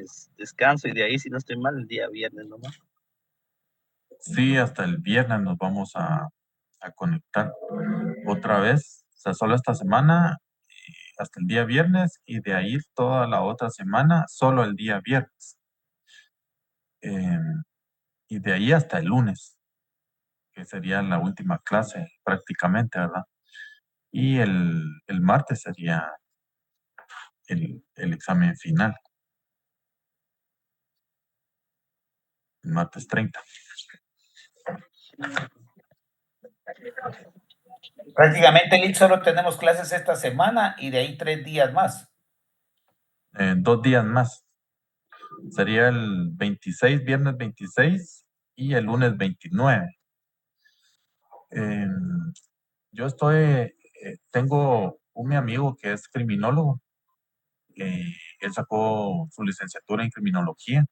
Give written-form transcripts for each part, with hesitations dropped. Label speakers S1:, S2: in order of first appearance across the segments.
S1: es descanso y de ahí, si no estoy mal, el día viernes nomás.
S2: Sí, hasta el viernes nos vamos a conectar otra vez. O sea, solo esta semana, hasta el día viernes, y de ahí toda la otra semana, solo el día viernes. Y de ahí hasta el lunes, que sería la última clase prácticamente, ¿verdad? Y el martes sería el examen final, el martes 30.
S3: Prácticamente, Lick, solo tenemos clases esta semana y de ahí 3 días más.
S2: 2 días más. Sería el 26, viernes 26 y el lunes 29. Yo tengo mi amigo que es criminólogo. Él sacó su licenciatura en criminología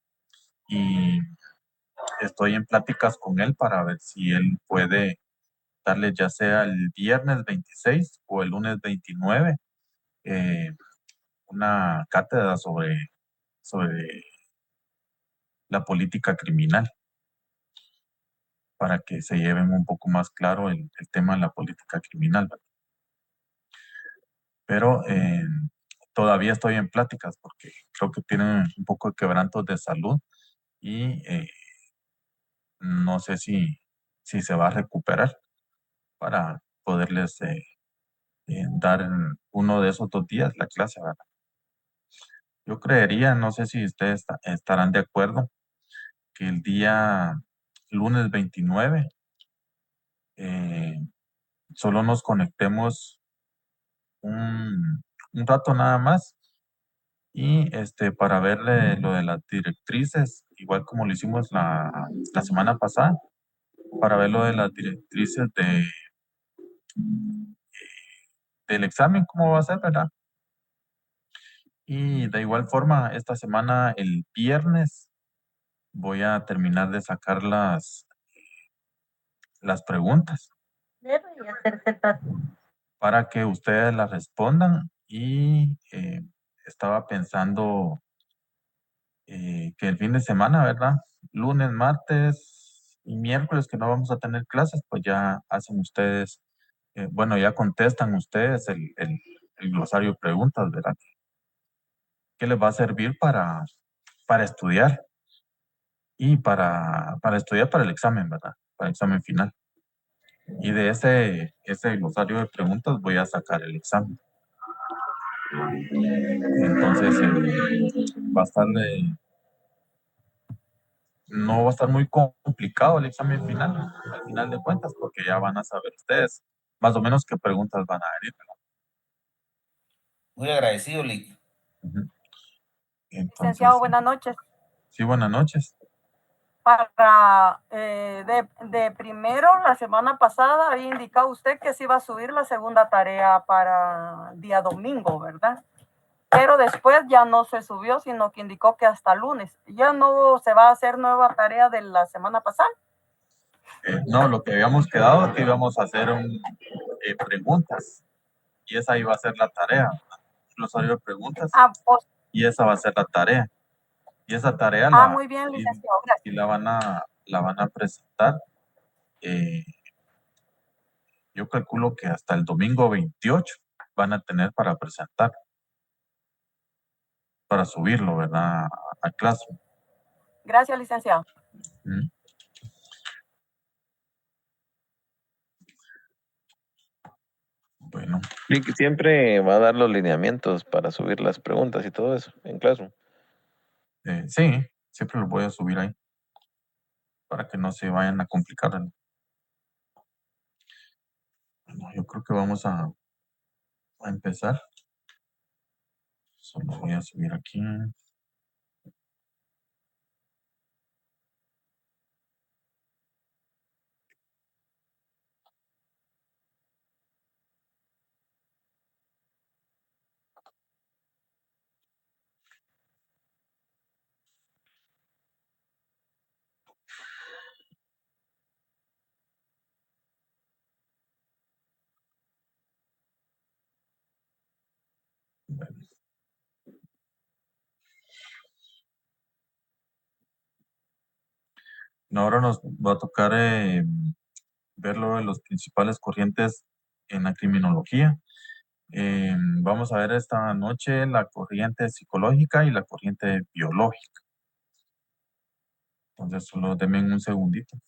S2: y estoy en pláticas con él para ver si él puede darle ya sea el viernes 26 o el lunes 29 eh, una cátedra sobre la política criminal para que se lleven un poco más claro el tema de la política criminal, ¿verdad? Pero todavía estoy en pláticas porque creo que tienen un poco de quebrantos de salud y no sé si se va a recuperar para poderles dar en uno de esos 2 días la clase, ¿verdad? Yo creería, no sé si ustedes estarán de acuerdo, que el día lunes 29 eh, solo nos conectemos un rato nada más y para ver lo de las directrices, igual como lo hicimos la semana pasada, para ver lo de las directrices del examen, cómo va a ser, ¿verdad? Y de igual forma, esta semana, el viernes, voy a terminar de sacar las preguntas para que ustedes las respondan y estaba pensando que el fin de semana, ¿verdad? Lunes, martes y miércoles que no vamos a tener clases, pues ya hacen ustedes, bueno, ya contestan ustedes el glosario de preguntas, ¿verdad? Que les va a servir para estudiar y para estudiar para el examen, ¿verdad? Para el examen final. Y de ese glosario de preguntas voy a sacar el examen. Entonces, va a estar no va a estar muy complicado el examen final, al final de cuentas, porque ya van a saber ustedes más o menos qué preguntas van a venir, ¿verdad?
S3: Muy agradecido, Lick.
S2: Entonces,
S4: Licenciado, buenas noches.
S2: Sí, buenas noches.
S4: Para de primero, la semana pasada había indicado usted que se iba a subir la segunda tarea para día domingo, ¿verdad? Pero después ya no se subió, sino que indicó que hasta lunes. ¿Ya no se va a hacer nueva tarea de la semana pasada?
S2: No, lo que habíamos quedado es que íbamos a hacer preguntas y esa iba a ser la tarea, ¿verdad? Glosario de preguntas
S4: Pues,
S2: y esa va a ser la tarea. Y esa tarea
S4: muy bien, licenciado, gracias.
S2: y la van a presentar. Yo calculo que hasta el domingo 28 van a tener para presentar, para subirlo, ¿verdad? A clase.
S4: Gracias, licenciado.
S2: Bueno.
S5: Y que siempre va a dar los lineamientos para subir las preguntas y todo eso en Classroom.
S2: Sí, siempre los voy a subir ahí para que no se vayan a complicar. Bueno, yo creo que vamos a empezar. Solo voy a subir aquí. Ahora nos va a tocar ver lo de las principales corrientes en la criminología. Vamos a ver esta noche la corriente psicológica y la corriente biológica. Entonces, solo denme un segundito.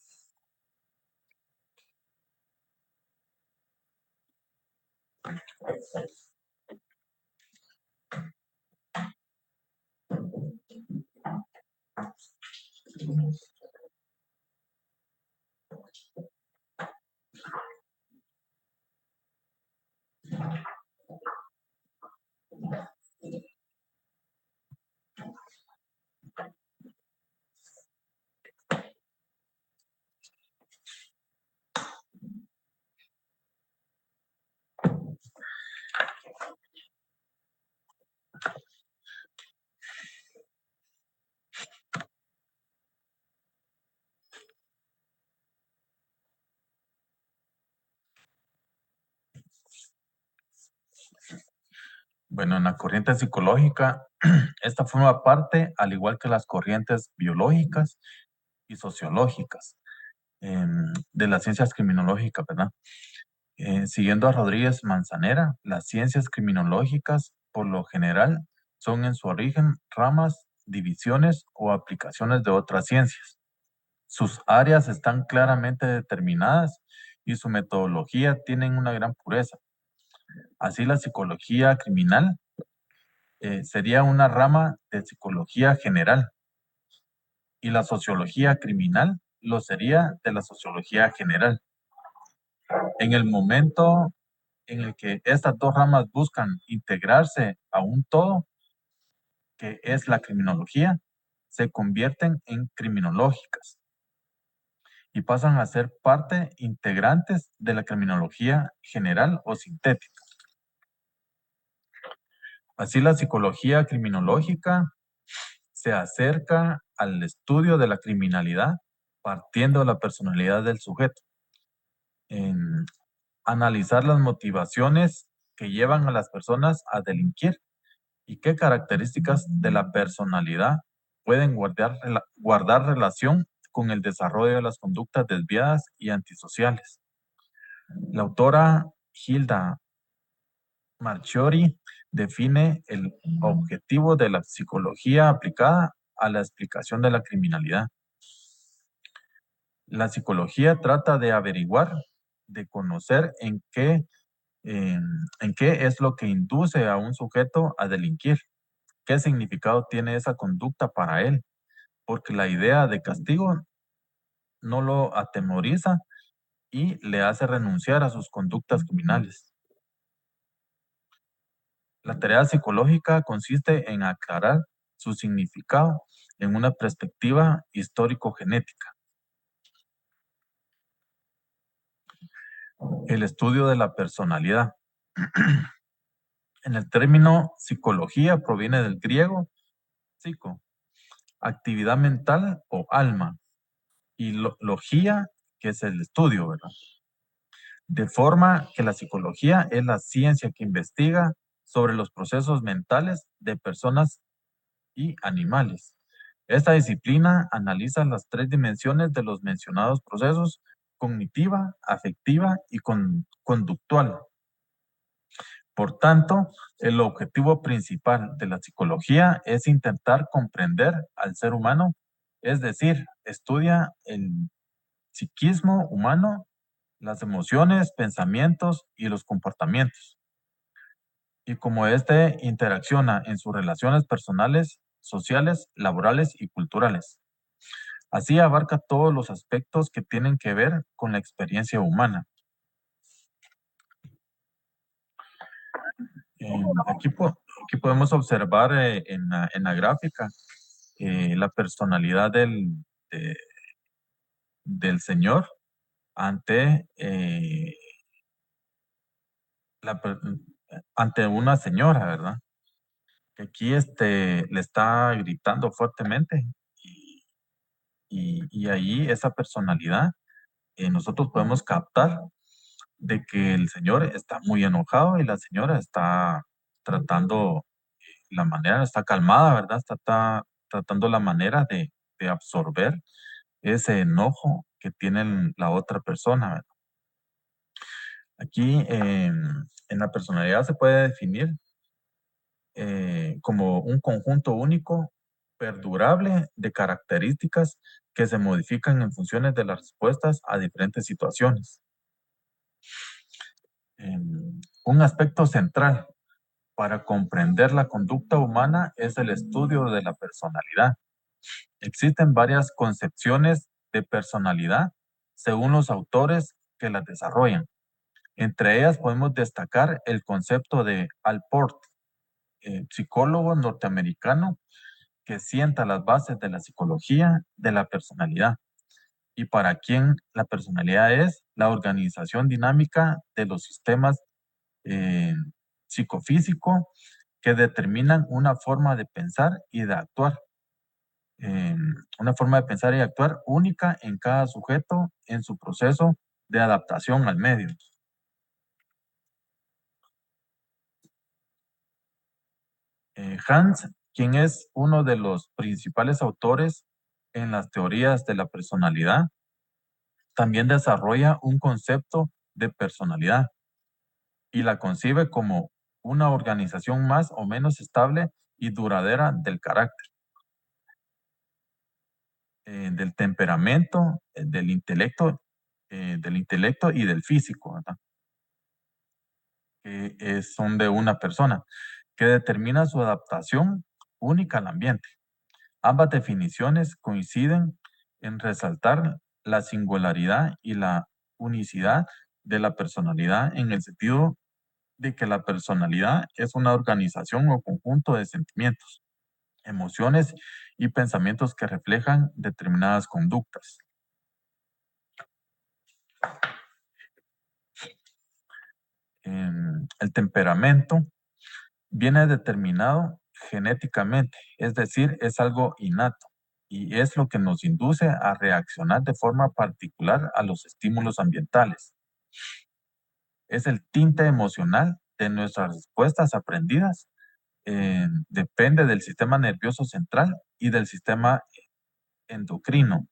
S2: Bueno, en la corriente psicológica, esta forma parte, al igual que las corrientes biológicas y sociológicas, de las ciencias criminológicas, ¿verdad? Siguiendo a Rodríguez Manzanera, las ciencias criminológicas, por lo general, son en su origen ramas, divisiones o aplicaciones de otras ciencias. Sus áreas están claramente determinadas y su metodología tienen una gran pureza. Así, la psicología criminal sería una rama de psicología general y la sociología criminal lo sería de la sociología general. En el momento en el que estas dos ramas buscan integrarse a un todo, que es la criminología, se convierten en criminológicas y pasan a ser parte integrantes de la criminología general o sintética. Así, la psicología criminológica se acerca al estudio de la criminalidad partiendo de la personalidad del sujeto, en analizar las motivaciones que llevan a las personas a delinquir y qué características de la personalidad pueden guardar relación con el desarrollo de las conductas desviadas y antisociales. La autora Hilda Marchiori define el objetivo de la psicología aplicada a la explicación de la criminalidad. La psicología trata de averiguar, de conocer en qué es lo que induce a un sujeto a delinquir, qué significado tiene esa conducta para él, porque la idea de castigo no lo atemoriza y le hace renunciar a sus conductas criminales. La tarea psicológica consiste en aclarar su significado en una perspectiva histórico-genética. El estudio de la personalidad. En el término psicología proviene del griego psico, actividad mental o alma, y logía, que es el estudio, ¿verdad? De forma que la psicología es la ciencia que investiga sobre los procesos mentales de personas y animales. Esta disciplina analiza las tres dimensiones de los mencionados procesos: cognitiva, afectiva y conductual. Por tanto, el objetivo principal de la psicología es intentar comprender al ser humano, es decir, estudia el psiquismo humano, las emociones, pensamientos y los comportamientos, y cómo éste interacciona en sus relaciones personales, sociales, laborales y culturales. Así abarca todos los aspectos que tienen que ver con la experiencia humana. Aquí podemos observar en la gráfica la personalidad del Señor ante, ante una señora, ¿verdad? Que aquí le está gritando fuertemente y ahí esa personalidad nosotros podemos captar de que el Señor está muy enojado y la señora está tratando la manera, está calmada, ¿verdad? Está tratando la manera de absorber ese enojo que tiene la otra persona, ¿verdad? Aquí en la personalidad se puede definir como un conjunto único, perdurable de características que se modifican en funciones de las respuestas a diferentes situaciones. Un aspecto central para comprender la conducta humana es el estudio de la personalidad. Existen varias concepciones de personalidad según los autores que las desarrollan. Entre ellas podemos destacar el concepto de Allport, psicólogo norteamericano que sienta las bases de la psicología de la personalidad y para quien la personalidad es la organización dinámica de los sistemas psicofísico que determinan una forma de pensar y de actuar. Una forma de pensar y actuar única en cada sujeto en su proceso de adaptación al medio. Hans, quien es uno de los principales autores en las teorías de la personalidad, también desarrolla un concepto de personalidad y la concibe como una organización más o menos estable y duradera del carácter, del temperamento, del intelecto y del físico, ¿verdad? Que son de una persona, que determina su adaptación única al ambiente. Ambas definiciones coinciden en resaltar la singularidad y la unicidad de la personalidad en el sentido de que la personalidad es una organización o conjunto de sentimientos, emociones y pensamientos que reflejan determinadas conductas. El temperamento viene determinado genéticamente, es decir, es algo innato y es lo que nos induce a reaccionar de forma particular a los estímulos ambientales. Es el tinte emocional de nuestras respuestas aprendidas. Depende del sistema nervioso central y del sistema endocrino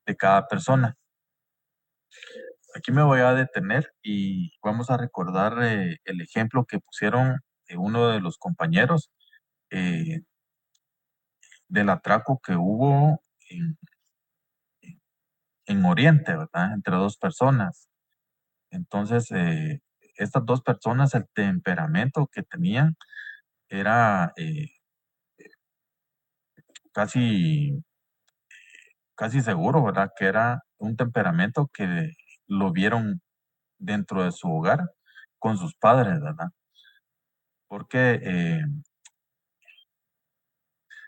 S2: de cada persona. Aquí me voy a detener y vamos a recordar el ejemplo que pusieron uno de los compañeros del atraco que hubo en Oriente, ¿verdad? Entre dos personas. Entonces, estas dos personas, el temperamento que tenían era casi seguro, ¿verdad? Que era un temperamento que lo vieron dentro de su hogar con sus padres, ¿verdad? Porque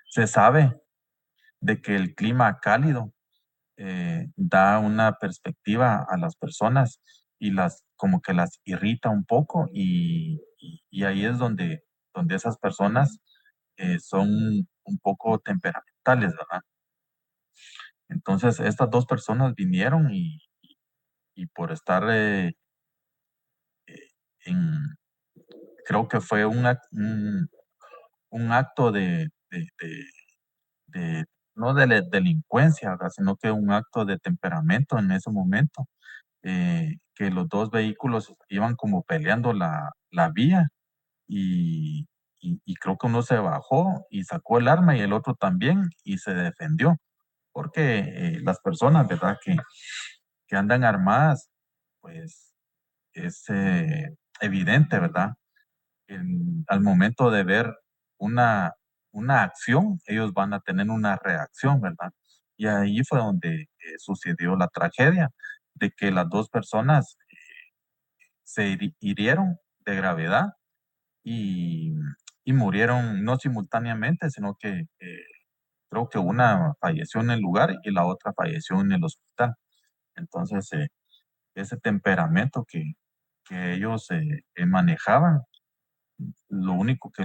S2: se sabe de que el clima cálido da una perspectiva a las personas y como que las irrita un poco y ahí es donde esas personas son un poco temperamentales, ¿verdad? Entonces, estas dos personas vinieron y por estar en, creo que fue un acto de- no de delincuencia, ¿verdad? Sino que un acto de temperamento en ese momento, que los dos vehículos iban como peleando la vía y creo que uno se bajó y sacó el arma y el otro también y se defendió, porque las personas, ¿verdad? Que andan armadas, pues es evidente, ¿verdad? Al momento de ver una acción, ellos van a tener una reacción, ¿verdad? Y ahí fue donde sucedió la tragedia de que las dos personas se hirieron de gravedad y, y murieron no simultáneamente, sino que creo que una falleció en el lugar y la otra falleció en el hospital. Entonces, ese temperamento que ellos manejaban, lo único que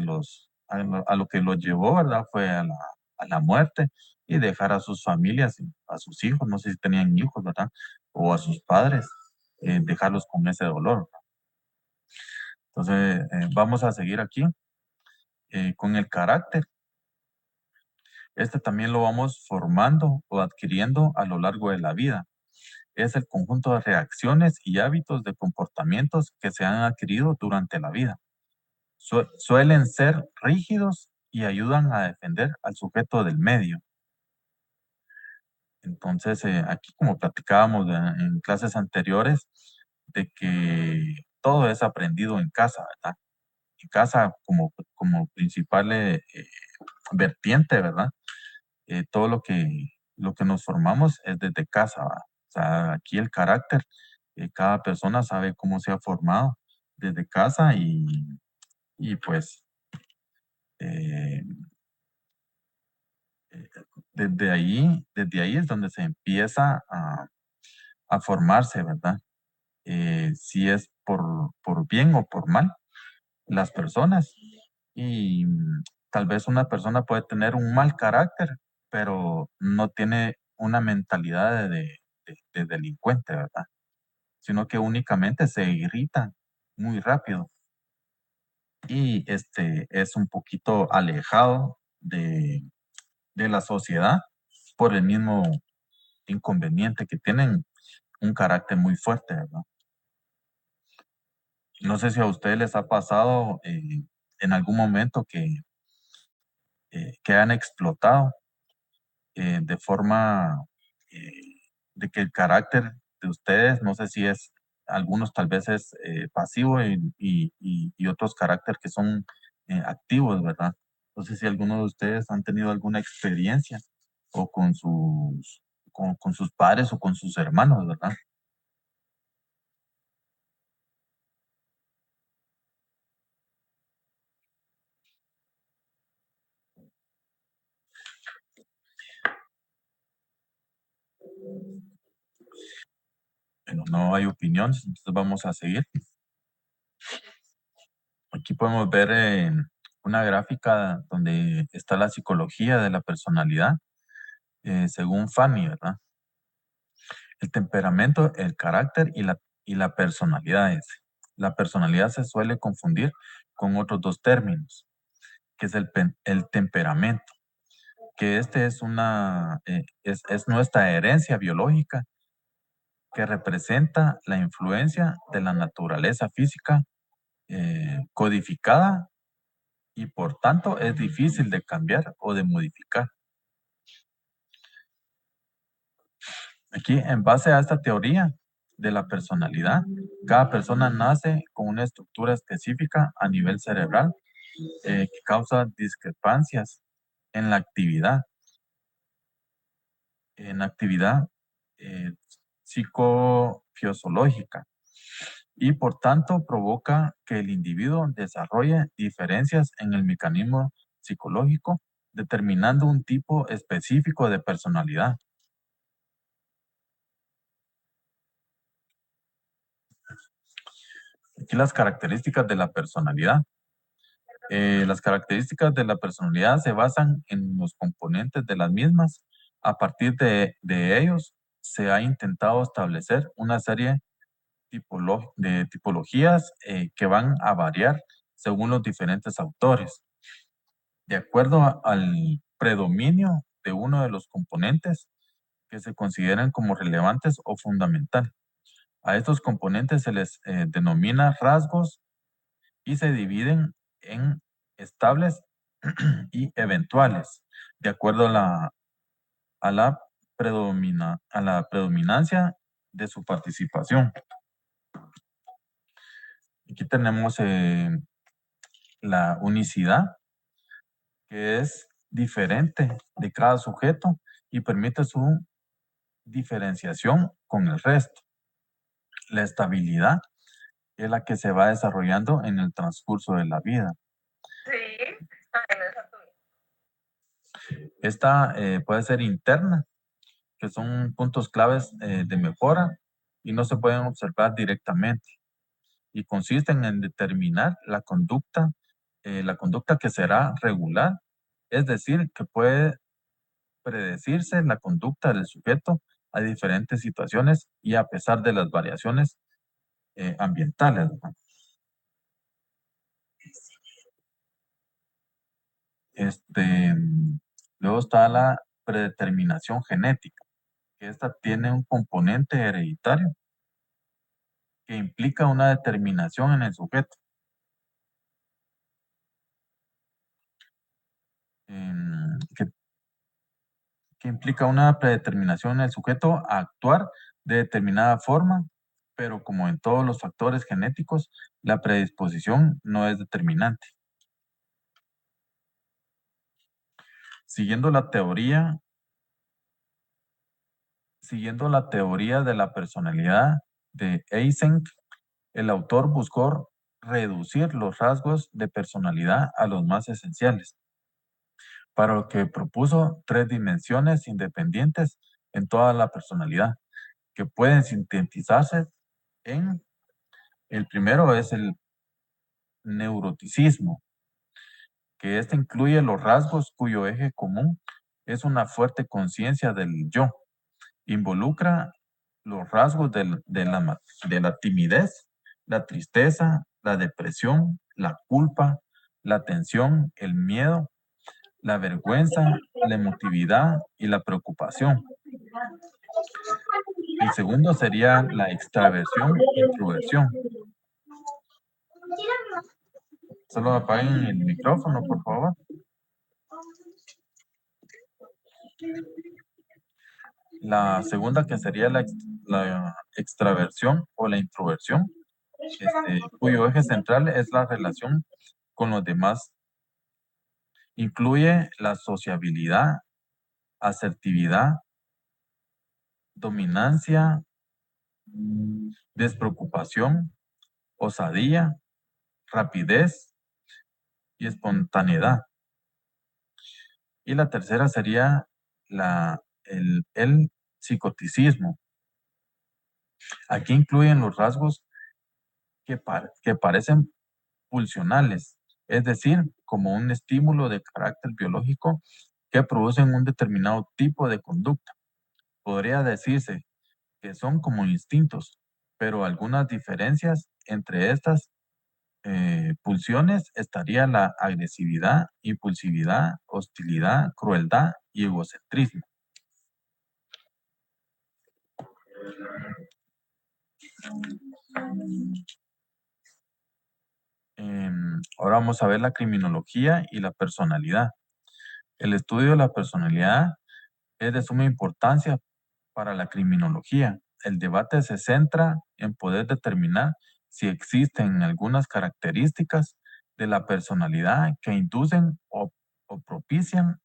S2: a lo que los llevó, ¿verdad? Fue a la muerte y dejar a sus familias, a sus hijos, no sé si tenían hijos, ¿verdad? O a sus padres, dejarlos con ese dolor. Entonces, vamos a seguir aquí con el carácter. Este también lo vamos formando o adquiriendo a lo largo de la vida. Es el conjunto de reacciones y hábitos de comportamientos que se han adquirido durante la vida. Suelen ser rígidos y ayudan a defender al sujeto del medio. Entonces, aquí como platicábamos en clases anteriores, de que todo es aprendido en casa, ¿verdad? En casa como principal vertiente, ¿verdad? Todo lo que nos formamos es desde casa, ¿verdad? O sea, aquí el carácter, cada persona sabe cómo se ha formado desde casa y pues eh, desde ahí es donde se empieza a formarse, ¿verdad? Si es por bien o por mal las personas. Y tal vez una persona puede tener un mal carácter, pero no tiene una mentalidad de delincuente, ¿verdad? Sino que únicamente se irrita muy rápido y es un poquito alejado de la sociedad por el mismo inconveniente que tienen un carácter muy fuerte, ¿verdad? No sé si a ustedes les ha pasado en algún momento que han explotado de forma de que el carácter de ustedes, no sé si es, algunos tal vez es pasivo y otros carácter que son activos, ¿verdad? No sé si alguno de ustedes han tenido alguna experiencia o con sus padres o con sus hermanos, ¿verdad? Bueno, no hay opiniones, entonces vamos a seguir. Aquí podemos ver una gráfica donde está la psicología de la personalidad, según Fanny, ¿verdad? El temperamento, el carácter y la personalidad es. La personalidad se suele confundir con otros dos términos, que es el temperamento, que es nuestra herencia biológica que representa la influencia de la naturaleza física codificada y por tanto es difícil de cambiar o de modificar. Aquí, en base a esta teoría de la personalidad, cada persona nace con una estructura específica a nivel cerebral que causa discrepancias en la actividad eh, psicofisiológica y por tanto provoca que el individuo desarrolle diferencias en el mecanismo psicológico, determinando un tipo específico de personalidad. Aquí las características de la personalidad. Las características de la personalidad se basan en los componentes de las mismas. A partir de ellos se ha intentado establecer una serie de tipologías que van a variar según los diferentes autores. De acuerdo al predominio de uno de los componentes que se consideran como relevantes o fundamental. A estos componentes se les denomina rasgos y se dividen en estables y eventuales, de acuerdo a la predominancia de su participación. Aquí tenemos la unicidad, que es diferente de cada sujeto y permite su diferenciación con el resto. La estabilidad es la que se va desarrollando en el transcurso de la vida. Esta puede ser interna, que son puntos claves de mejora y no se pueden observar directamente y consisten en determinar la conducta que será regular, es decir, que puede predecirse la conducta del sujeto a diferentes situaciones y a pesar de las variaciones ambientales, ¿no? Luego está la predeterminación genética, que esta tiene un componente hereditario que implica una determinación en el sujeto. Que implica una predeterminación en el sujeto a actuar de determinada forma, pero como en todos los factores genéticos, la predisposición no es determinante. Siguiendo la teoría de la personalidad de Eysenck, el autor buscó reducir los rasgos de personalidad a los más esenciales, para lo que propuso 3 dimensiones independientes en toda la personalidad, que pueden sintetizarse en: el primero es el neuroticismo, que este incluye los rasgos cuyo eje común es una fuerte conciencia del yo. Involucra los rasgos de la timidez, la tristeza, la depresión, la culpa, la tensión, el miedo, la vergüenza, la emotividad y la preocupación. El segundo sería la extraversión e introversión. Solo apaguen el micrófono, por favor. La segunda, que sería la extraversión o la introversión, cuyo eje central es la relación con los demás. Incluye la sociabilidad, asertividad, dominancia, despreocupación, osadía, rapidez y espontaneidad. Y la tercera sería el psicoticismo. Aquí incluyen los rasgos que parecen pulsionales, es decir, como un estímulo de carácter biológico que producen un determinado tipo de conducta. Podría decirse que son como instintos, pero algunas diferencias entre estas pulsiones estaría la agresividad, impulsividad, hostilidad, crueldad y egocentrismo. Ahora vamos a ver la criminología y la personalidad. El estudio de la personalidad es de suma importancia para la criminología. El debate se centra en poder determinar si existen algunas características de la personalidad que inducen o propician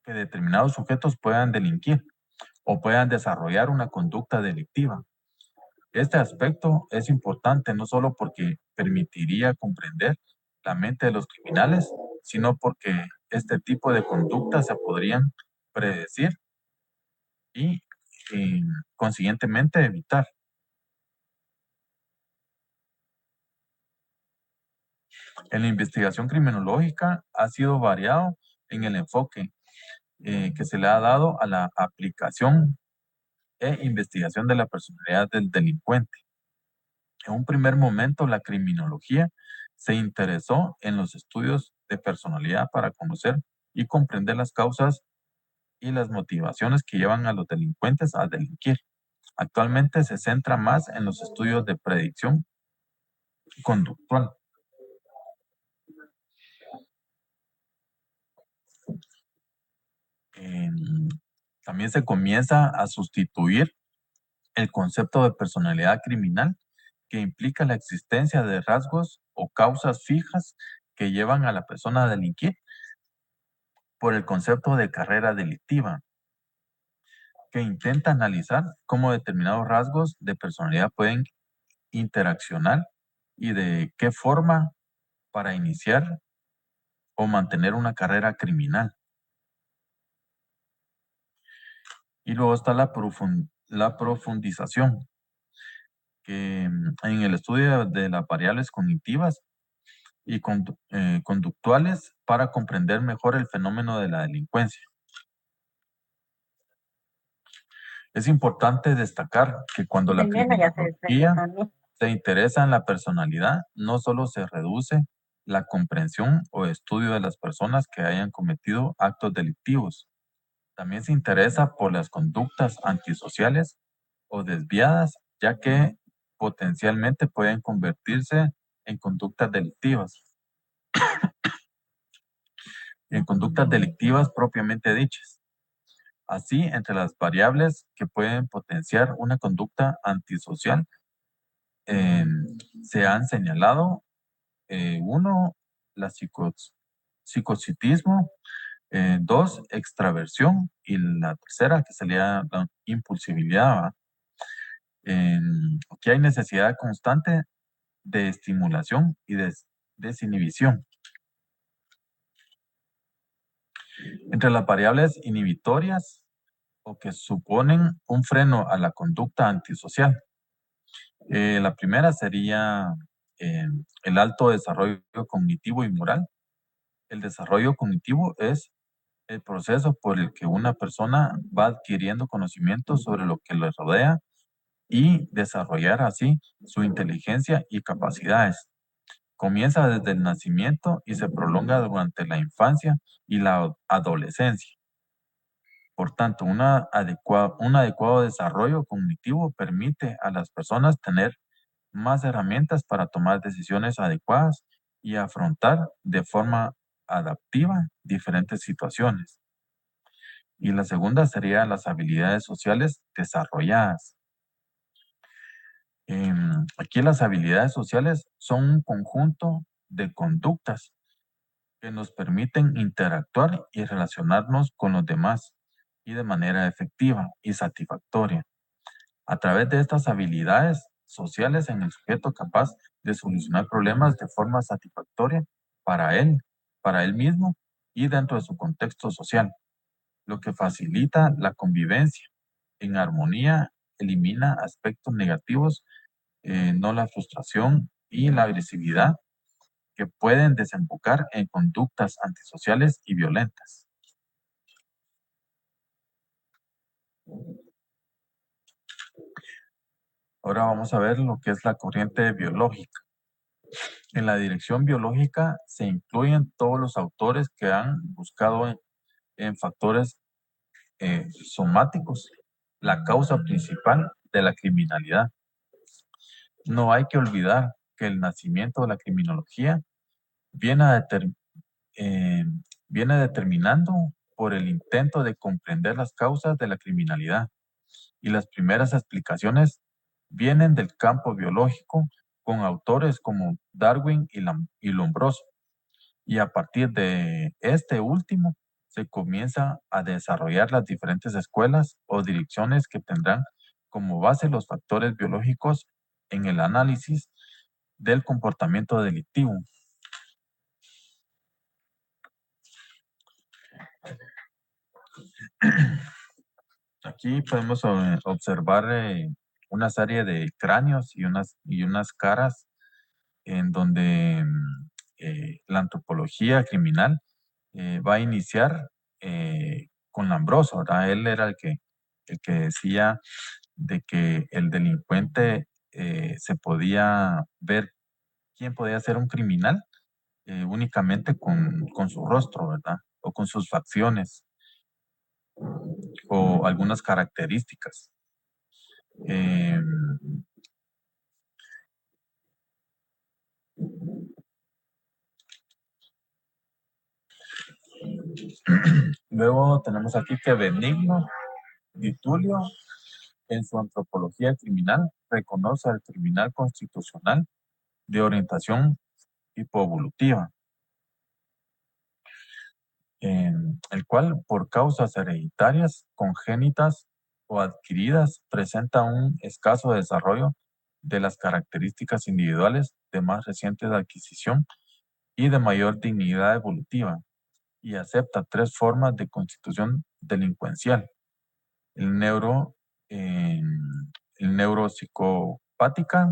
S2: que determinados sujetos puedan delinquir o puedan desarrollar una conducta delictiva. Este aspecto es importante no solo porque permitiría comprender la mente de los criminales, sino porque este tipo de conductas se podrían predecir y consiguientemente evitar. En la investigación criminológica ha sido variado en el enfoque que se le ha dado a la aplicación e investigación de la personalidad del delincuente. En un primer momento, la criminología se interesó en los estudios de personalidad para conocer y comprender las causas y las motivaciones que llevan a los delincuentes a delinquir. Actualmente se centra más en los estudios de predicción conductual. También se comienza a sustituir el concepto de personalidad criminal, que implica la existencia de rasgos o causas fijas que llevan a la persona a delinquir, por el concepto de carrera delictiva, que intenta analizar cómo determinados rasgos de personalidad pueden interaccionar y de qué forma para iniciar o mantener una carrera criminal. Y luego está la profundización, que en el estudio de las variables cognitivas y conductuales para comprender mejor el fenómeno de la delincuencia. Es importante destacar que cuando la criminología se interesa en la personalidad, no solo se reduce la comprensión o estudio de las personas que hayan cometido actos delictivos, También se interesa por las conductas antisociales o desviadas, ya que potencialmente pueden convertirse en conductas delictivas. En conductas delictivas propiamente dichas. Así, entre las variables que pueden potenciar una conducta antisocial, se han señalado, uno, la psicocitismo, dos, extraversión, y la tercera, que sería la impulsividad. ¿Va? Aquí hay necesidad constante de estimulación y de desinhibición. Entre las variables inhibitorias o que suponen un freno a la conducta antisocial. La primera sería el alto desarrollo cognitivo y moral. El desarrollo cognitivo es el proceso por el que una persona va adquiriendo conocimientos sobre lo que le rodea y desarrollar así su inteligencia y capacidades. Comienza desde el nacimiento y se prolonga durante la infancia y la adolescencia. Por tanto, un adecuado desarrollo cognitivo permite a las personas tener más herramientas para tomar decisiones adecuadas y afrontar de forma adaptiva diferentes situaciones. Y la segunda sería las habilidades sociales desarrolladas. Aquí las habilidades sociales son un conjunto de conductas que nos permiten interactuar y relacionarnos con los demás y de manera efectiva y satisfactoria. A través de estas habilidades sociales en el sujeto capaz de solucionar problemas de forma satisfactoria para él mismo y dentro de su contexto social, lo que facilita la convivencia en armonía, elimina aspectos negativos, no la frustración y la agresividad que pueden desembocar en conductas antisociales y violentas. Ahora vamos a ver lo que es la corriente biológica. En la dirección biológica se incluyen todos los autores que han buscado en factores somáticos la causa principal de la criminalidad. No hay que olvidar que el nacimiento de la criminología viene, viene determinando por el intento de comprender las causas de la criminalidad, y las primeras explicaciones vienen del campo biológico con autores como Darwin y Lombroso, y a partir de este último se comienza a desarrollar las diferentes escuelas o direcciones que tendrán como base los factores biológicos en el análisis del comportamiento delictivo. Aquí podemos observar una serie de cráneos y unas caras en donde la antropología criminal va a iniciar con Lombroso, ¿verdad? Él era el que decía de que el delincuente se podía ver quién podía ser un criminal únicamente con su rostro, ¿verdad? O con sus facciones o algunas características. Luego tenemos aquí que Benigno Di Tullio, en su antropología criminal, reconoce al criminal constitucional de orientación hipoevolutiva, el cual por causas hereditarias, congénitas o adquiridas presenta un escaso desarrollo de las características individuales de más reciente adquisición y de mayor dignidad evolutiva, y acepta tres formas de constitución delincuencial: el neuropsicopática,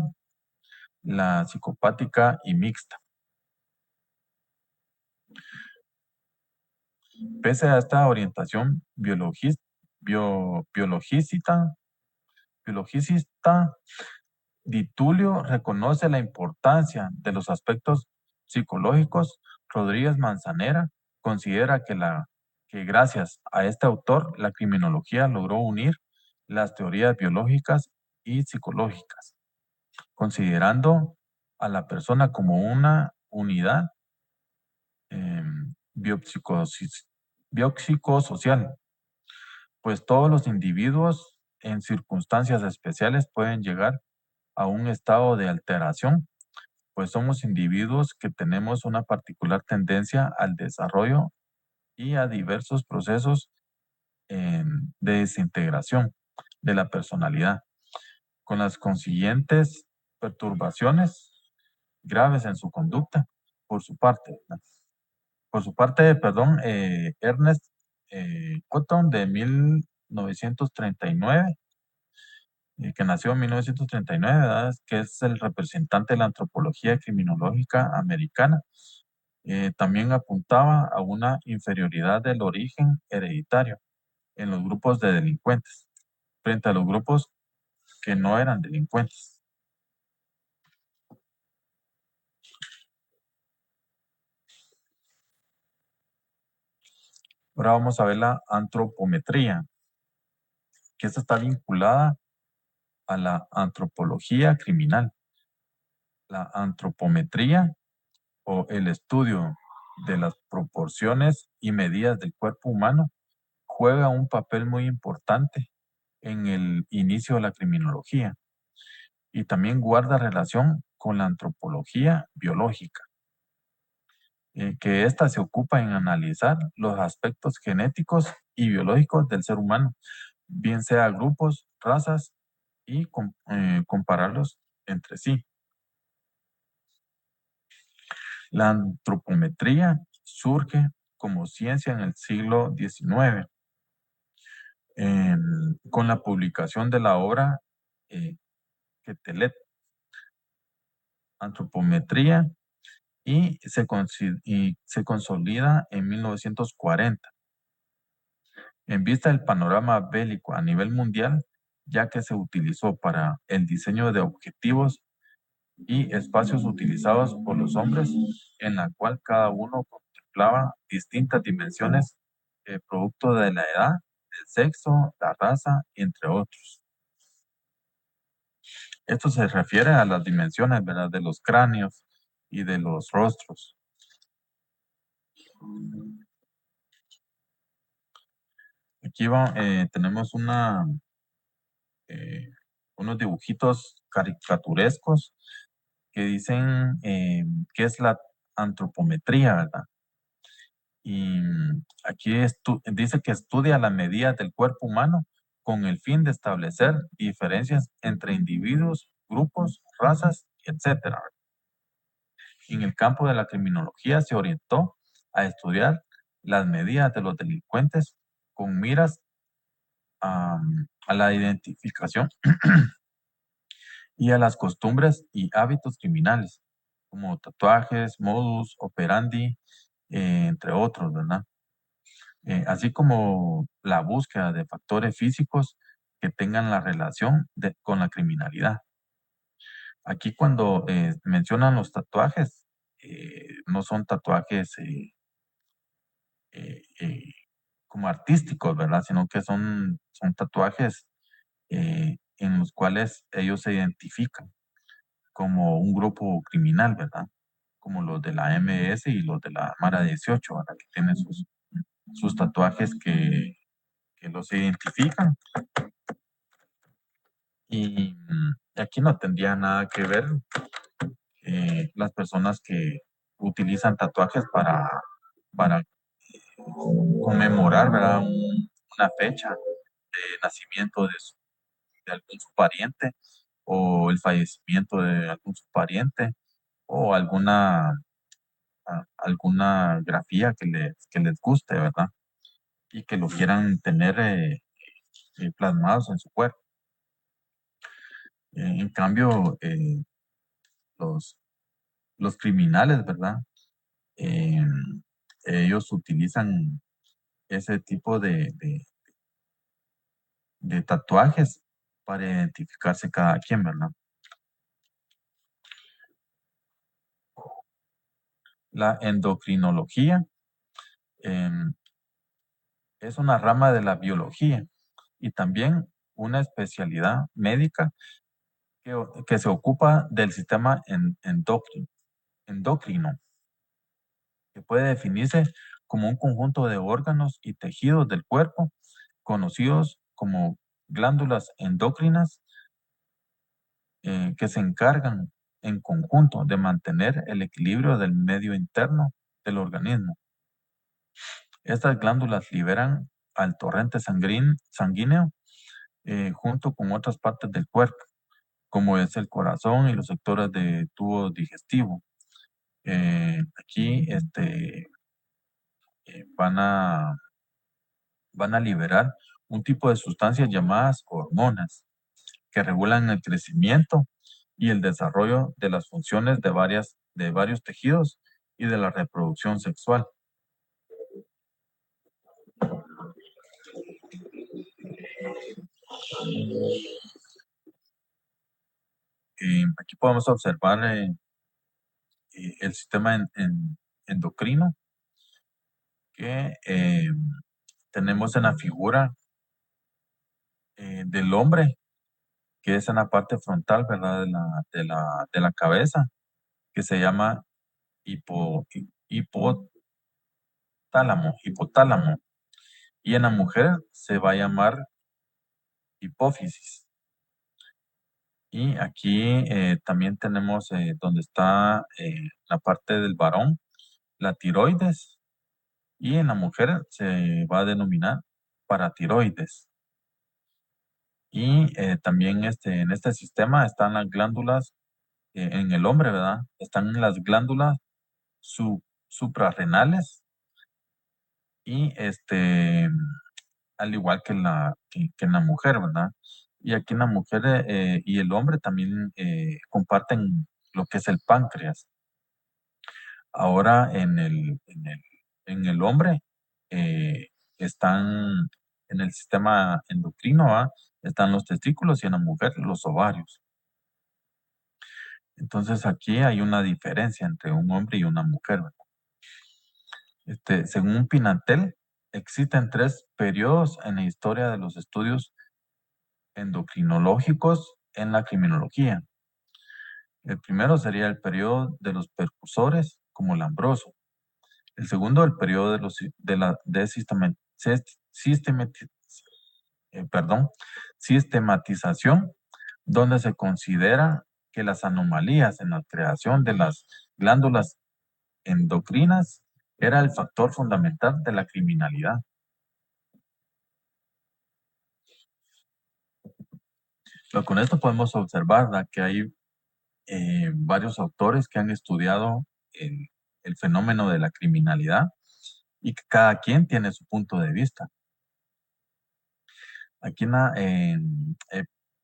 S2: la psicopática y mixta. Pese a esta orientación biologicista, Di Tullio reconoce la importancia de los aspectos psicológicos. Rodríguez Manzanera considera que que gracias a este autor, la criminología logró unir las teorías biológicas y psicológicas, considerando a la persona como una unidad biopsicosocial, pues todos los individuos en circunstancias especiales pueden llegar a un estado de alteración, pues somos individuos que tenemos una particular tendencia al desarrollo y a diversos procesos de desintegración de la personalidad, con las consiguientes perturbaciones graves en su conducta. Por su parte, Ernest Cotton, de 1939, que nació en 1939, ¿verdad? Que es el representante de la antropología criminológica americana, también apuntaba a una inferioridad del origen hereditario en los grupos de delincuentes frente a los grupos que no eran delincuentes. Ahora vamos a ver la antropometría, que esta está vinculada a la antropología criminal. La antropometría, o el estudio de las proporciones y medidas del cuerpo humano, juega un papel muy importante en el inicio de la criminología y también guarda relación con la antropología biológica, que ésta se ocupa en analizar los aspectos genéticos y biológicos del ser humano, bien sea grupos, razas, y compararlos entre sí. La antropometría surge como ciencia en el siglo XIX, con la publicación de la obra Quetelet, Antropometría, y se consolida en 1940, en vista del panorama bélico a nivel mundial, ya que se utilizó para el diseño de objetivos y espacios utilizados por los hombres, en la cual cada uno contemplaba distintas dimensiones producto de la edad, el sexo, la raza, entre otros. Esto se refiere a las dimensiones, ¿verdad?, de los cráneos y de los rostros. Aquí tenemos unos dibujitos caricaturescos que dicen qué es la antropometría, ¿verdad? Y aquí dice que estudia la medida del cuerpo humano con el fin de establecer diferencias entre individuos, grupos, razas, etc. En el campo de la criminología se orientó a estudiar las medidas de los delincuentes con miras a la identificación y a las costumbres y hábitos criminales, como tatuajes, modus operandi, entre otros, ¿verdad? Así como la búsqueda de factores físicos que tengan la relación con la criminalidad. Aquí cuando mencionan los tatuajes, no son tatuajes como artísticos, ¿verdad? Sino que son tatuajes en los cuales ellos se identifican como un grupo criminal, ¿verdad? Como los de la MS y los de la Mara 18, ¿verdad? Que tienen sus tatuajes que los identifican. Y aquí no tendría nada que ver las personas que utilizan tatuajes para conmemorar, ¿verdad?, una fecha de nacimiento de algún su pariente, o el fallecimiento de algún su pariente, o alguna grafía que les guste, ¿verdad? Y que lo quieran tener plasmados en su cuerpo. En cambio, los criminales, ¿verdad? Ellos utilizan ese tipo de tatuajes para identificarse cada quien, ¿verdad? La endocrinología es una rama de la biología y también una especialidad médica que se ocupa del sistema endocrino, que puede definirse como un conjunto de órganos y tejidos del cuerpo conocidos como glándulas endocrinas que se encargan en conjunto de mantener el equilibrio del medio interno del organismo. Estas glándulas liberan al torrente sanguíneo junto con otras partes del cuerpo, como es el corazón y los sectores de tubo digestivo. Aquí van a liberar un tipo de sustancias llamadas hormonas que regulan el crecimiento y el desarrollo de las funciones de varios tejidos y de la reproducción sexual. Aquí podemos observar el sistema endocrino que tenemos en la figura del hombre, que es en la parte frontal, ¿verdad? De la cabeza, que se llama hipotálamo. Y en la mujer se va a llamar hipófisis. Y aquí también tenemos donde está la parte del varón, la tiroides, y en la mujer se va a denominar paratiroides. Y también en este sistema están las glándulas, en el hombre, ¿verdad? Están las glándulas suprarrenales y al igual que en la mujer, ¿verdad? Y aquí en la mujer y el hombre también comparten lo que es el páncreas. Ahora en el hombre están en el sistema endocrino, ¿va? Están los testículos y en la mujer los ovarios. Entonces aquí hay una diferencia entre un hombre y una mujer, ¿verdad? Según Pinatel, existen 3 periodos en la historia de los estudios endocrinológicos en la criminología. El primero sería el periodo de los precursores, como el Ambroso. El segundo, el periodo sistematización, donde se considera que las anomalías en la creación de las glándulas endocrinas era el factor fundamental de la criminalidad. Pero con esto podemos observar, ¿verdad?, que hay varios autores que han estudiado el fenómeno de la criminalidad y que cada quien tiene su punto de vista. Aquí en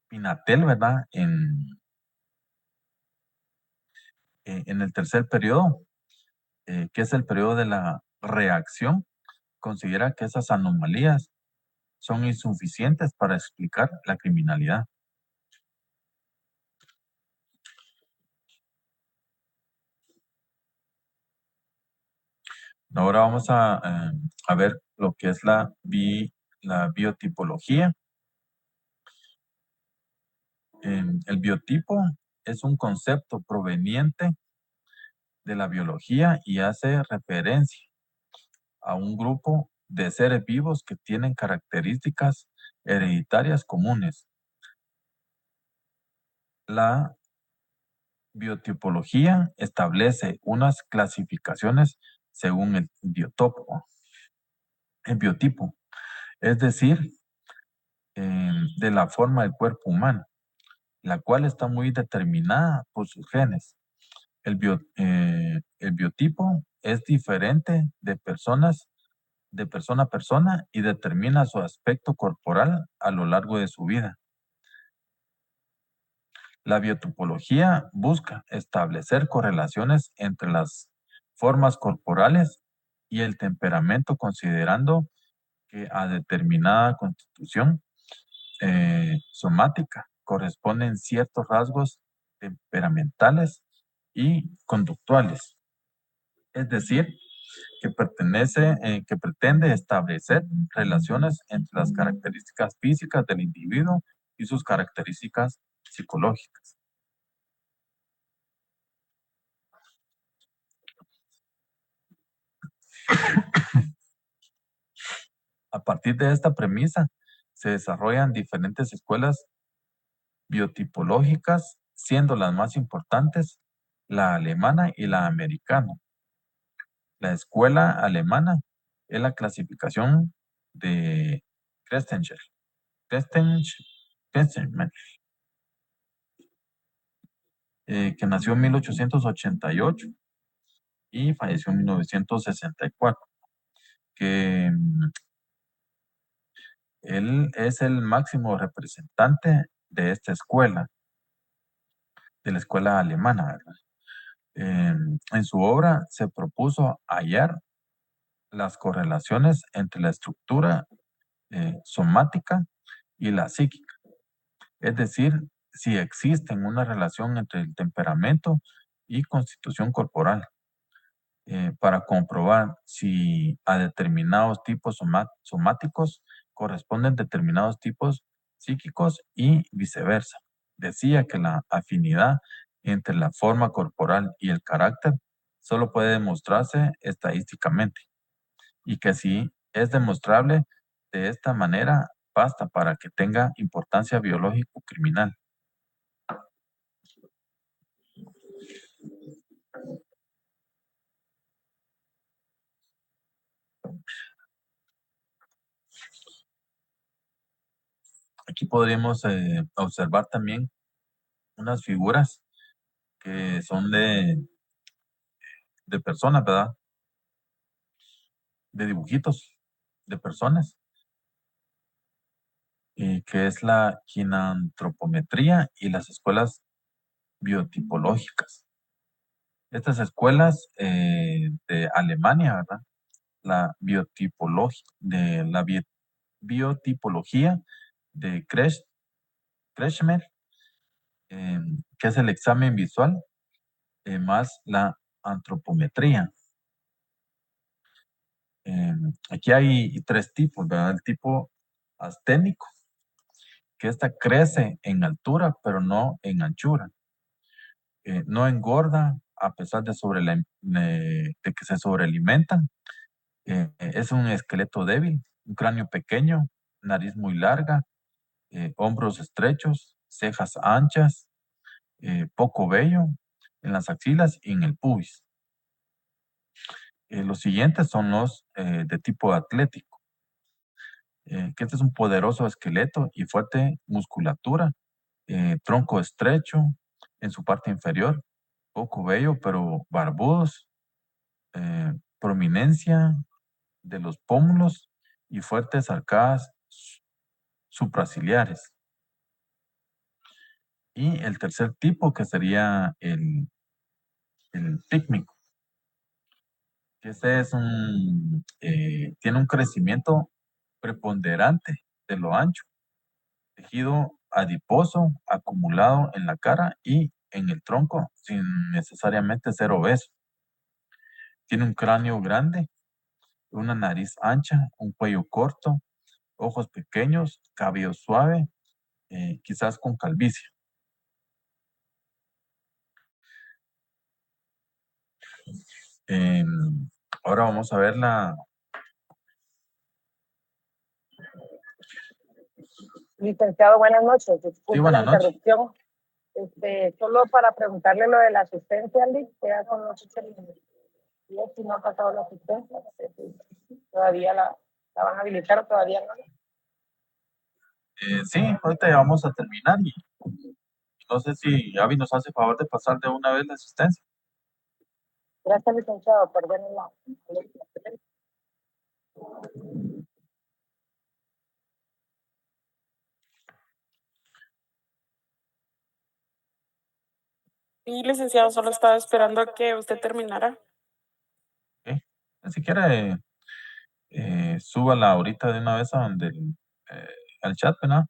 S2: Pinatel, ¿verdad? En el tercer periodo, que es el periodo de la reacción, considera que esas anomalías son insuficientes para explicar la criminalidad. Ahora vamos a ver lo que es la biotipología. El biotipo es un concepto proveniente de la biología y hace referencia a un grupo de seres vivos que tienen características hereditarias comunes. La biotipología establece unas clasificaciones según el biotipo, es decir, de la forma del cuerpo humano, la cual está muy determinada por sus genes. El biotipo es diferente de persona a persona y determina su aspecto corporal a lo largo de su vida. La biotipología busca establecer correlaciones entre las formas corporales y el temperamento, considerando que a determinada constitución somática corresponden ciertos rasgos temperamentales y conductuales. Es decir, que pretende establecer relaciones entre las características físicas del individuo y sus características psicológicas. A partir de esta premisa, se desarrollan diferentes escuelas biotipológicas, siendo las más importantes la alemana y la americana. La escuela alemana es la clasificación de Christensen, que nació en 1888 y falleció en 1964, que él es el máximo representante de esta escuela, de la escuela alemana, ¿verdad? En su obra se propuso hallar las correlaciones entre la estructura somática y la psíquica. Es decir, si existen una relación entre el temperamento y constitución corporal, para comprobar si a determinados tipos somáticos corresponden determinados tipos psíquicos y viceversa. Decía que la afinidad entre la forma corporal y el carácter solo puede demostrarse estadísticamente, y que si es demostrable de esta manera, basta para que tenga importancia biológico-criminal. Aquí podríamos observar también unas figuras que son de personas, ¿verdad? De dibujitos de personas, que es la ginantropometría y las escuelas biotipológicas. Estas escuelas de Alemania, ¿verdad? La biotipología de Kretschmer, que es el examen visual, más la antropometría. Aquí hay tres tipos, ¿verdad? El tipo asténico, que esta crece en altura, pero no en anchura. No engorda a pesar de que se sobrealimentan. Es un esqueleto débil, un cráneo pequeño, nariz muy larga, hombros estrechos, cejas anchas, poco vello en las axilas y en el pubis. Los siguientes son los de tipo atlético, que este es un poderoso esqueleto y fuerte musculatura, tronco estrecho en su parte inferior, poco vello pero barbudos, prominencia de los pómulos y fuertes arcadas supraciliares. Y el tercer tipo, que sería el pícmico, que este es tiene un crecimiento preponderante de lo ancho, tejido adiposo acumulado en la cara y en el tronco sin necesariamente ser obeso. Tiene un cráneo grande, una nariz ancha, un cuello corto, ojos pequeños, cabello suave, quizás con calvicie. Ahora vamos a ver
S6: Licenciado, buenas noches. Disculpe
S2: buenas
S6: la
S2: noches.
S6: interrupción. Solo para preguntarle lo de la asistencia, Liz, que ya son las 8:10, si no ha pasado la asistencia, no sé si todavía la van a habilitar o todavía no.
S2: Sí, ahorita ya vamos a terminar y no sé si Avi nos hace favor de pasar de una vez la asistencia.
S6: Gracias, licenciado, perdón la.
S7: Sí, licenciado, solo estaba esperando a que usted terminara.
S2: ¿Okay? Si quiere, súbala ahorita de una vez a donde al chat, ¿verdad?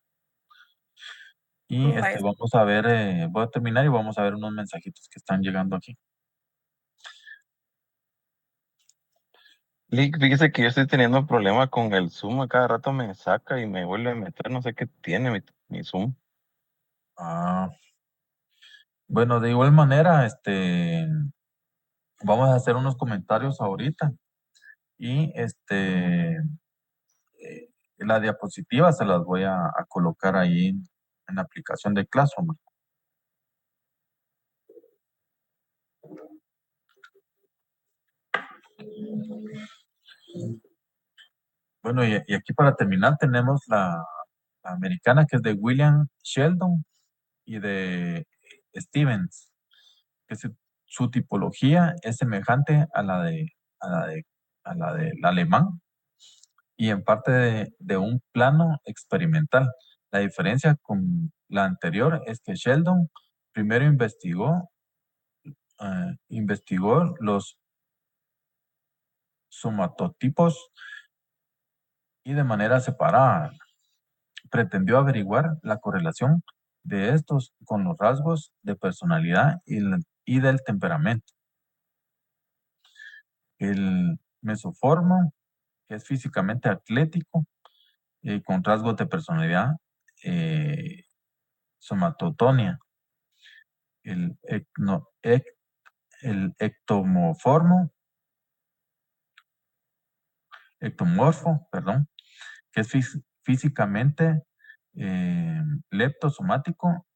S2: Y
S7: Vaya.
S2: vamos a ver, voy a terminar y vamos a ver unos mensajitos que están llegando aquí.
S5: Lick, fíjese que yo estoy teniendo problema con el Zoom. A cada rato me saca y me vuelve a meter. No sé qué tiene mi Zoom.
S2: Ah, bueno, de igual manera, vamos a hacer unos comentarios ahorita y la diapositiva se las voy a colocar ahí en la aplicación de Classroom. Bueno, y aquí para terminar tenemos la americana, que es de William Sheldon y de Stevens, que su tipología es semejante a la del alemán y en parte de un plano experimental. La diferencia con la anterior es que Sheldon primero investigó los somatotipos y de manera separada pretendió averiguar la correlación de estos con los rasgos de personalidad y del temperamento. El mesoformo, que es físicamente atlético y con rasgos de personalidad, somatotonia. El, el ectomorfo, perdón, que es físicamente leptosomático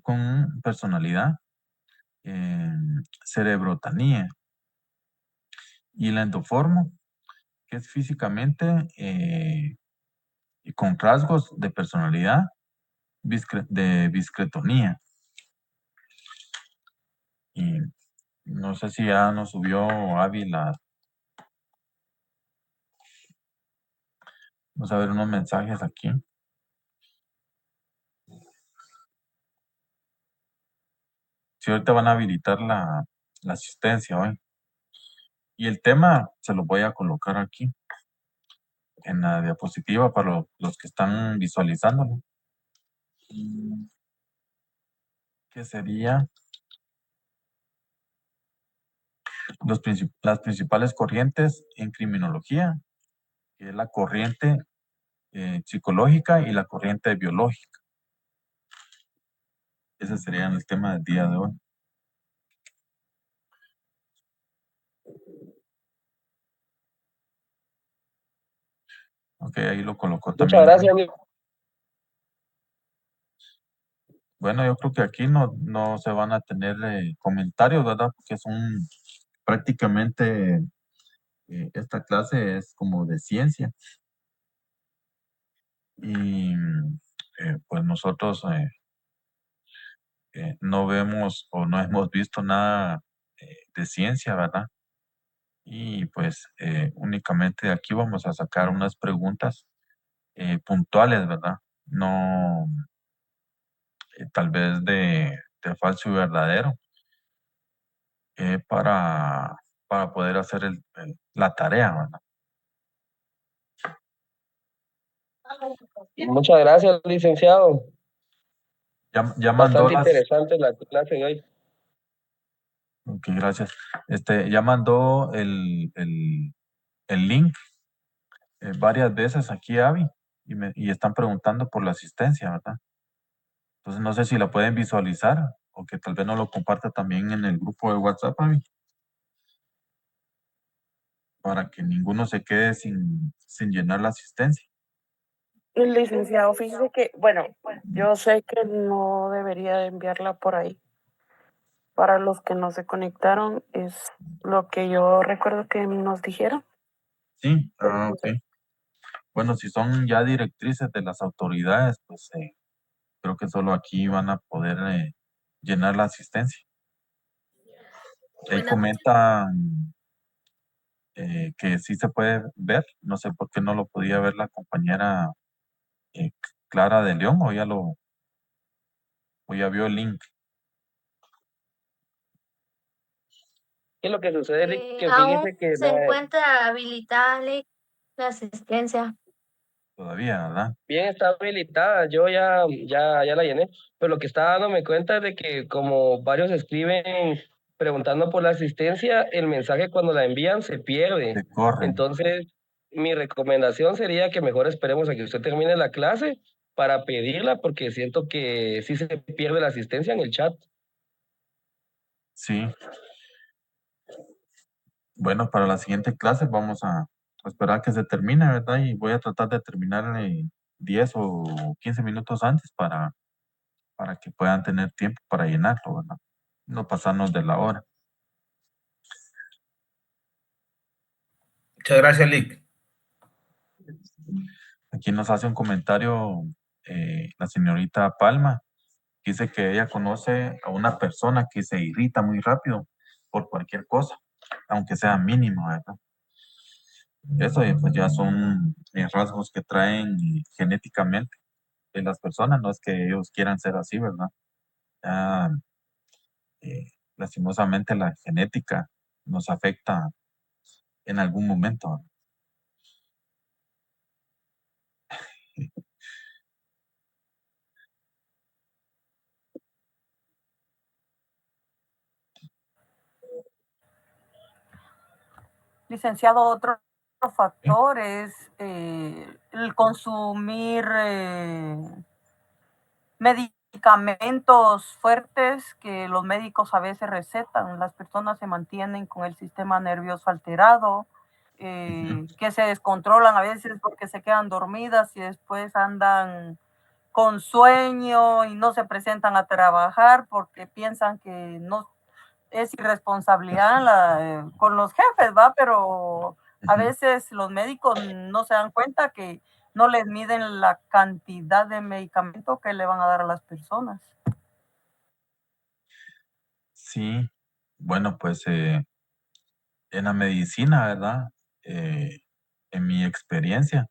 S2: con personalidad, cerebrotanía. Y el endoformo, que es físicamente y con rasgos de personalidad de discretonía. Y no sé si ya nos subió Ávila. Vamos a ver unos mensajes aquí. Si ahorita van a habilitar la asistencia hoy. Y el tema se lo voy a colocar aquí en la diapositiva para los que están visualizándolo. Que sería las principales corrientes en criminología, que es la corriente psicológica y la corriente biológica. Ese sería el tema del día de hoy. Ok, ahí lo colocó también.
S8: Muchas gracias, amigo.
S2: Bueno, yo creo que aquí no se van a tener comentarios, ¿verdad? Porque son prácticamente, esta clase es como de ciencia. Y pues nosotros no vemos o no hemos visto nada de ciencia, ¿verdad? Y pues únicamente de aquí vamos a sacar unas preguntas puntuales, ¿verdad? No, tal vez de falso y verdadero, para poder hacer la tarea, ¿verdad?
S8: Muchas gracias, licenciado.
S2: Ya mandó
S8: Bastante interesante la clase de hoy.
S2: Ok, gracias. Ya mandó el link varias veces aquí, Avi, y están preguntando por la asistencia, ¿verdad? Entonces no sé si la pueden visualizar o que tal vez no lo comparta también en el grupo de WhatsApp, Avi, para que ninguno se quede sin llenar la asistencia.
S7: Licenciado, fíjese que, bueno, yo sé que no debería de enviarla por ahí. Para los que no se conectaron, es lo que yo recuerdo que nos dijeron.
S2: Sí, ok. Bueno, si son ya directrices de las autoridades, pues creo que solo aquí van a poder llenar la asistencia. Ahí comentan que sí se puede ver. No sé por qué no lo podía ver la compañera eh, Clara de León, o ya vio el link.
S8: ¿Qué es lo que sucede, Lick? Que
S9: Aún
S8: fíjese que
S9: se encuentra habilitada la asistencia.
S2: Todavía, ¿verdad?
S8: bien está habilitada, yo ya la llené, pero lo que estaba dándome cuenta es de que como varios escriben preguntando por la asistencia, el mensaje cuando la envían se pierde.
S2: Se corren.
S8: Entonces, mi recomendación sería que mejor esperemos a que usted termine la clase para pedirla, porque siento que sí se pierde la asistencia en el chat.
S2: Sí. Bueno, para la siguiente clase vamos a esperar que se termine, ¿verdad? Y voy a tratar de terminar 10 o 15 minutos antes para que puedan tener tiempo para llenarlo, ¿verdad? No pasarnos de la hora.
S3: Muchas gracias, Lick.
S2: Aquí nos hace un comentario la señorita Palma. Dice que ella conoce a una persona que se irrita muy rápido por cualquier cosa, aunque sea mínima, ¿verdad? Eso pues ya son rasgos que traen genéticamente de las personas, no es que ellos quieran ser así, ¿verdad? Ya, lastimosamente la genética nos afecta en algún momento, ¿verdad?
S4: Licenciado, otro factor es el consumir medicamentos fuertes que los médicos a veces recetan. Las personas se mantienen con el sistema nervioso alterado, que se descontrolan a veces porque se quedan dormidas y después andan con sueño y no se presentan a trabajar porque piensan que no es irresponsabilidad con los jefes, ¿va? Pero a veces los médicos no se dan cuenta que no les miden la cantidad de medicamento que le van a dar a las personas.
S2: Sí, bueno, pues en la medicina, ¿verdad? En mi experiencia,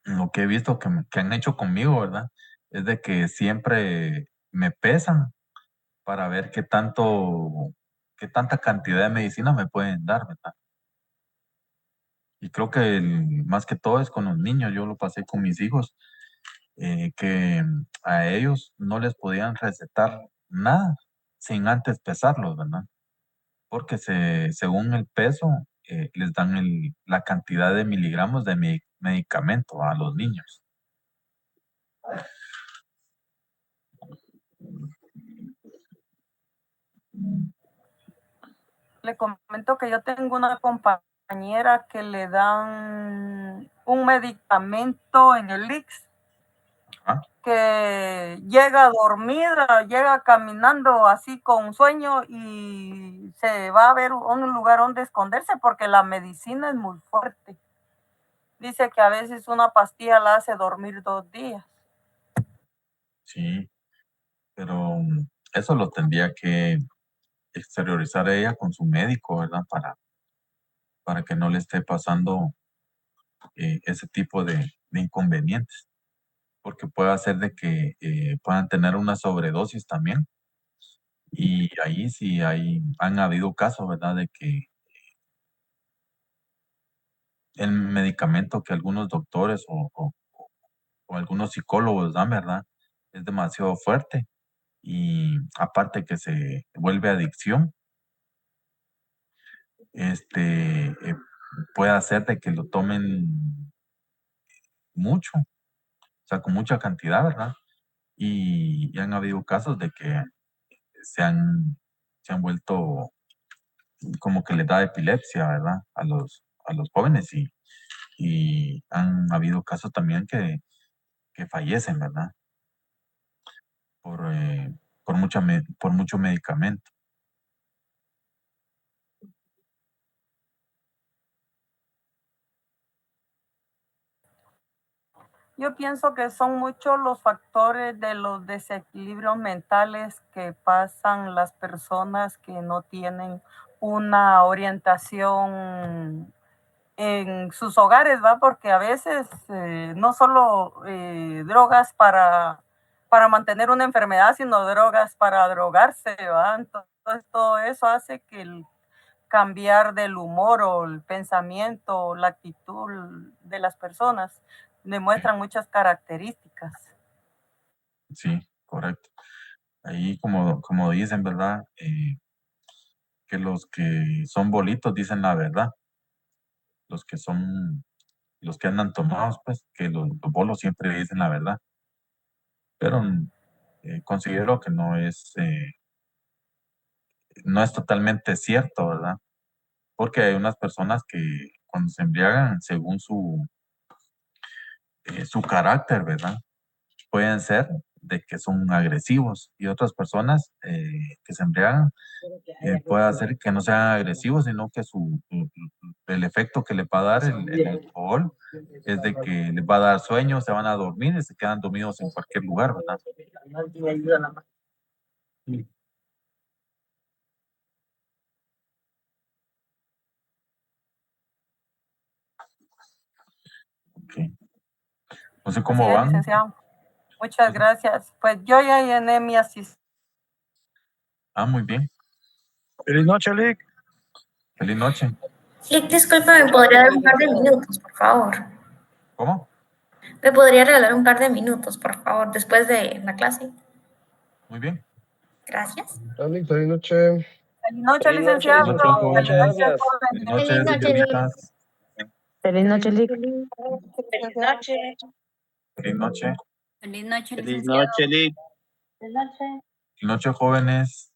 S2: lo que he visto que han hecho conmigo, ¿verdad? Es de que siempre me pesan para ver qué tanta cantidad de medicina me pueden dar, ¿verdad? Y creo que más que todo es con los niños, yo lo pasé con mis hijos, que a ellos no les podían recetar nada sin antes pesarlos, ¿verdad? Porque según el peso, les dan la cantidad de miligramos de medicamento a los niños.
S4: Le comento que yo tengo una compañera que le dan un medicamento en el IX que llega dormida, llega caminando así con sueño y se va a ver un lugar donde esconderse porque la medicina es muy fuerte. Dice que a veces una pastilla la hace dormir 2 días.
S2: Sí, pero eso lo tendría que exteriorizar ella con su médico, ¿verdad? Para que no le esté pasando ese tipo de inconvenientes, porque puede hacer de que puedan tener una sobredosis también. Y ahí sí han habido casos, ¿verdad? De que el medicamento que algunos doctores o algunos psicólogos dan, ¿verdad? Es demasiado fuerte y aparte que se vuelve adicción, puede hacer de que lo tomen mucho, o sea, con mucha cantidad, ¿verdad? Y han habido casos de que se han vuelto como que les da epilepsia, ¿verdad? A los jóvenes y han habido casos también que fallecen, ¿verdad? Por mucho medicamento.
S4: Yo pienso que son muchos los factores de los desequilibrios mentales que pasan las personas que no tienen una orientación en sus hogares, ¿va? Porque a veces no solo drogas para mantener una enfermedad, sino drogas para drogarse, ¿va? Entonces todo eso hace que el cambiar del humor o el pensamiento, la actitud de las personas demuestran muchas características.
S2: Sí, correcto. ahí como dicen, ¿verdad? Que los que son bolitos dicen la verdad. Los que andan tomados, pues, que los bolos siempre dicen la verdad. Pero considero que no es totalmente cierto, ¿verdad? Porque hay unas personas que cuando se embriagan, según su carácter, ¿verdad? Pueden ser de que son agresivos y otras personas que se embriagan puede hacer que no sean agresivos, sino que el efecto que les va a dar el alcohol es de que les va a dar sueño, se van a dormir y se quedan dormidos en cualquier lugar, ¿verdad? Ok. No sé
S4: Así
S2: cómo
S4: es,
S2: van.
S4: licenciado. Muchas gracias. Pues yo ya llené mi asistencia.
S2: Muy bien.
S10: Feliz noche, Lick.
S2: Feliz noche.
S9: Lick, disculpe, ¿me podría dar un par de minutos, por favor?
S2: ¿Cómo?
S9: ¿Me podría regalar un par de minutos, por favor, después de la clase?
S2: Muy bien.
S9: Gracias.
S10: Feliz noche.
S4: Feliz noche,
S8: Feliz noche,
S4: licenciado.
S2: Feliz
S8: licenciado.
S2: noche,
S8: Muchas
S2: jóvenes.
S8: gracias.
S2: Feliz
S9: Feliz
S2: noche,
S9: noche,
S2: señoritas.
S6: Feliz noche, Lick.
S7: Feliz noche.
S2: Feliz noche.
S11: Feliz noche,
S1: Feliz
S11: licenciado.
S1: noche, Lick.
S9: Feliz noche.
S2: Feliz noche, jóvenes.